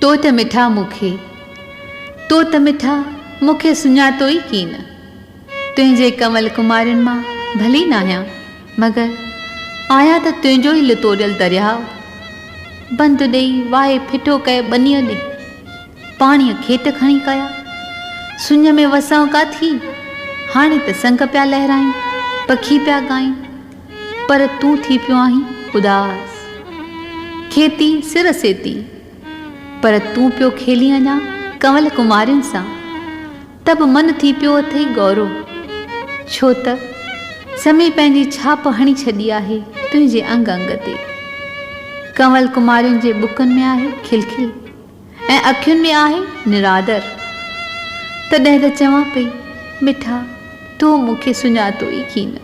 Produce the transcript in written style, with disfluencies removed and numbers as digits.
तो त मिठा मूंखे सुञातो ई कीन। तुंहिंजे कमल कुमारनि मां भली न आहियां, मगर आया त तुंहिंजो ई लितोड़ियल दरियाव। बंद ॾेई वाहे फिटो कए बनीअ ॾे, पाणीअ खेट खणी कया। सुञ में वसां काथी, हाणे त संग पिया लहरायूं, पखी पिया ॻायूं। पर तूं थी पियो आहीं उदास, खेती सिर सेती। पर तूं पियो खेली अञा कंवल कुमारियुनि सां, तब मन थी पियो अथई गौरव। छो त समय पंहिंजी छाप हणी छॾी आहे तुंहिंजे अंग अंग ते। कंवल कुमारियुनि जे बुकनि में आहे खिलखिल ऐं अखियुनि में आहे निरादर। तॾहिं त चवां पई मिठा, तूं मूंखे सुञातो ई कीन।